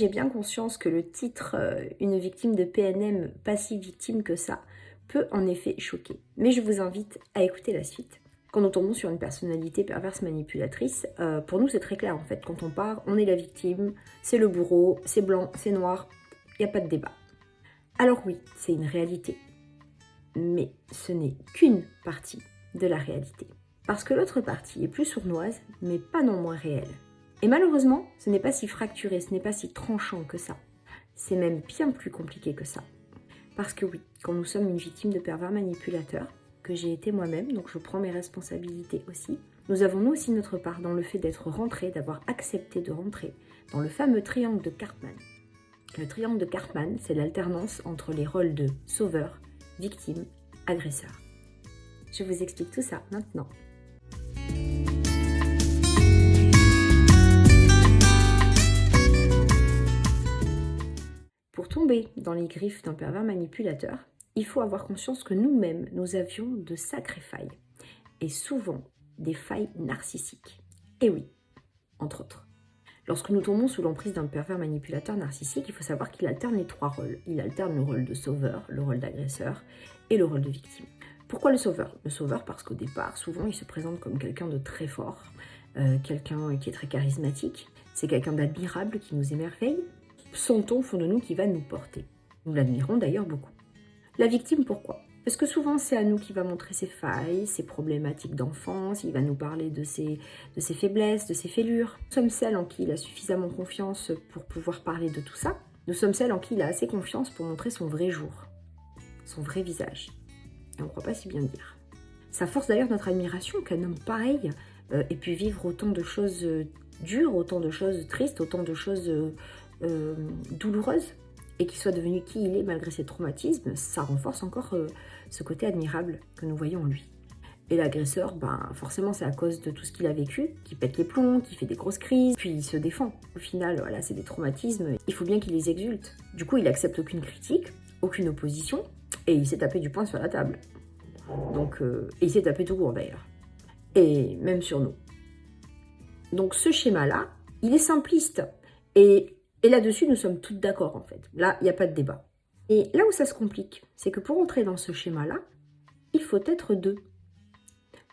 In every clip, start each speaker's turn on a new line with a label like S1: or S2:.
S1: j'ai bien conscience que le titre une victime de PNM, pas si victime que ça, peut en effet choquer. Mais je vous invite à écouter la suite. Quand nous tombons sur une personnalité perverse manipulatrice, pour nous c'est très clair en fait. Quand on part, on est la victime, c'est le bourreau, c'est blanc, c'est noir, il n'y a pas de débat. Alors oui, c'est une réalité. Mais ce n'est qu'une partie de la réalité. Parce que l'autre partie est plus sournoise, mais pas non moins réelle. Et malheureusement, ce n'est pas si fracturé, ce n'est pas si tranchant que ça. C'est même bien plus compliqué que ça. Parce que oui, quand nous sommes une victime de pervers manipulateurs, que j'ai été moi-même, donc je prends mes responsabilités aussi, nous avons nous aussi notre part dans le fait d'être rentré, d'avoir accepté de rentrer dans le fameux triangle de Cartman. Le triangle de Cartman, c'est l'alternance entre les rôles de sauveur, victime, agresseur. Je vous explique tout ça maintenant. Pour tomber dans les griffes d'un pervers manipulateur, il faut avoir conscience que nous-mêmes, nous avions de sacrées failles. Et souvent, des failles narcissiques. Et oui, entre autres. Lorsque nous tombons sous l'emprise d'un pervers manipulateur narcissique, il faut savoir qu'il alterne les trois rôles. Il alterne le rôle de sauveur, le rôle d'agresseur et le rôle de victime. Pourquoi le sauveur? Le sauveur parce qu'au départ, souvent, il se présente comme quelqu'un de très fort, quelqu'un qui est très charismatique, c'est quelqu'un d'admirable qui nous émerveille. Sentons au fond de nous qui va nous porter. Nous l'admirons d'ailleurs beaucoup. La victime, pourquoi? Parce que souvent, c'est à nous qu'il va montrer ses failles, ses problématiques d'enfance, il va nous parler de ses faiblesses, de ses fêlures. Nous sommes celles en qui il a suffisamment confiance pour pouvoir parler de tout ça. Nous sommes celles en qui il a assez confiance pour montrer son vrai jour, son vrai visage. Et on ne croit pas si bien dire. Ça force d'ailleurs notre admiration qu'un homme pareil ait pu vivre autant de choses dures, autant de choses tristes, autant de choses douloureuse et qu'il soit devenu qui il est malgré ses traumatismes, ça renforce encore ce côté admirable que nous voyons en lui. Et l'agresseur, forcément c'est à cause de tout ce qu'il a vécu, qui pète les plombs, qui fait des grosses crises, puis il se défend. Au final, voilà, c'est des traumatismes, il faut bien qu'il les exulte. Du coup, il accepte aucune critique, aucune opposition, et il s'est tapé du poing sur la table. Donc, et il s'est tapé tout court d'ailleurs. Et même sur nous. Donc ce schéma-là, il est simpliste. Et là-dessus, nous sommes toutes d'accord, en fait. Là, il n'y a pas de débat. Et là où ça se complique, c'est que pour entrer dans ce schéma-là, il faut être deux.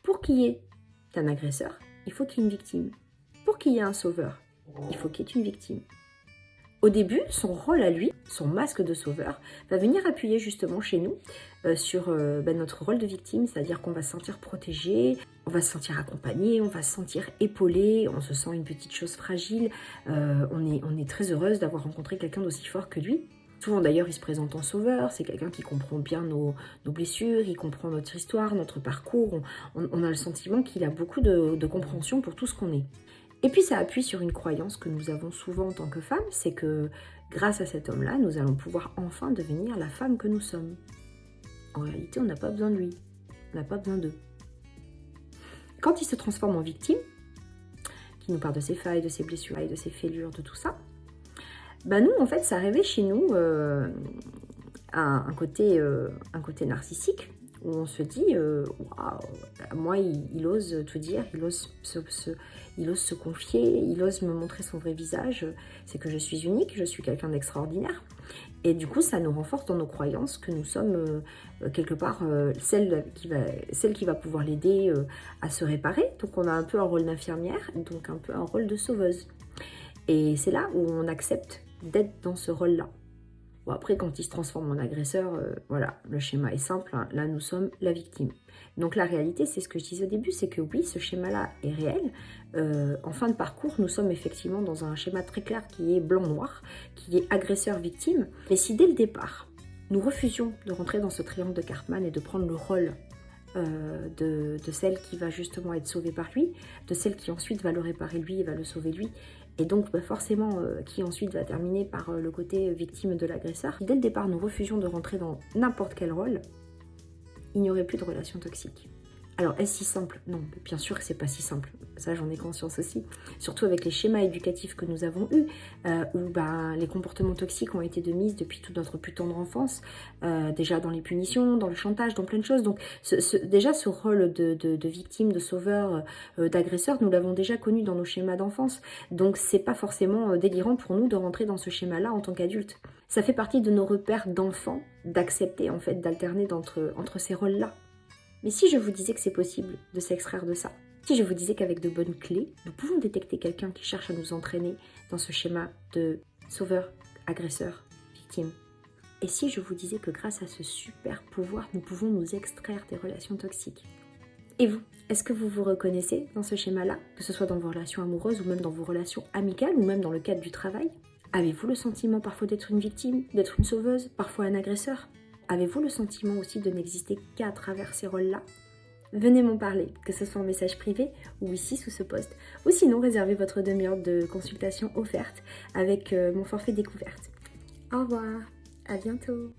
S1: Pour qu'il y ait un agresseur, il faut qu'il y ait une victime. Pour qu'il y ait un sauveur, il faut qu'il y ait une victime. Au début, son rôle à lui, son masque de sauveur, va venir appuyer justement chez nous sur notre rôle de victime, c'est-à-dire qu'on va se sentir protégé, on va se sentir accompagné, on va se sentir épaulé, on se sent une petite chose fragile, on est très heureuse d'avoir rencontré quelqu'un d'aussi fort que lui. Souvent d'ailleurs, il se présente en sauveur, c'est quelqu'un qui comprend bien nos blessures, il comprend notre histoire, notre parcours, on a le sentiment qu'il a beaucoup de compréhension pour tout ce qu'on est. Et puis ça appuie sur une croyance que nous avons souvent en tant que femmes, c'est que grâce à cet homme-là, nous allons pouvoir enfin devenir la femme que nous sommes. En réalité, on n'a pas besoin de lui, on n'a pas besoin d'eux. Quand il se transforme en victime, qui nous parle de ses failles, de ses blessures, de ses fêlures, de tout ça, nous, en fait, ça réveille chez nous un côté narcissique, où on se dit, waouh, moi, il ose tout dire, il ose se confier, il ose me montrer son vrai visage, c'est que je suis unique, je suis quelqu'un d'extraordinaire. Et du coup, ça nous renforce dans nos croyances que nous sommes quelque part celle qui va pouvoir l'aider à se réparer. Donc on a un peu un rôle d'infirmière, donc un peu un rôle de sauveuse. Et c'est là où on accepte d'être dans ce rôle-là. Bon, après, quand il se transforme en agresseur, voilà, le schéma est simple, hein. Là, nous sommes la victime. Donc la réalité, c'est ce que je disais au début, c'est que oui, ce schéma-là est réel. En fin de parcours, nous sommes effectivement dans un schéma très clair qui est blanc-noir, qui est agresseur-victime. Mais si dès le départ, nous refusions de rentrer dans ce triangle de Cartman et de prendre le rôle de celle qui va justement être sauvée par lui, de celle qui ensuite va le réparer lui et va le sauver lui, et donc forcément qui ensuite va terminer par le côté victime de l'agresseur. Dès le départ, nous refusions de rentrer dans n'importe quel rôle, il n'y aurait plus de relation toxique. Alors, est-ce si simple? Non, bien sûr que c'est pas si simple. Ça, j'en ai conscience aussi. Surtout avec les schémas éducatifs que nous avons eus, où les comportements toxiques ont été de mise depuis toute notre plus tendre enfance, déjà dans les punitions, dans le chantage, dans plein de choses. Donc, déjà, ce rôle de victime, de sauveur, d'agresseur, nous l'avons déjà connu dans nos schémas d'enfance. Donc, c'est pas forcément délirant pour nous de rentrer dans ce schéma-là en tant qu'adulte. Ça fait partie de nos repères d'enfants d'accepter, en fait, d'alterner entre ces rôles-là. Mais si je vous disais que c'est possible de s'extraire de ça, si je vous disais qu'avec de bonnes clés, nous pouvons détecter quelqu'un qui cherche à nous entraîner dans ce schéma de sauveur, agresseur, victime, et si je vous disais que grâce à ce super pouvoir, nous pouvons nous extraire des relations toxiques? Et vous, est-ce que vous vous reconnaissez dans ce schéma-là, que ce soit dans vos relations amoureuses ou même dans vos relations amicales ou même dans le cadre du travail? Avez-vous le sentiment parfois d'être une victime, d'être une sauveuse, parfois un agresseur? Avez-vous le sentiment aussi de n'exister qu'à travers ces rôles-là? Venez m'en parler, que ce soit en message privé ou ici sous ce post, ou sinon réservez votre demi-heure de consultation offerte avec mon forfait découverte. Au revoir, à bientôt.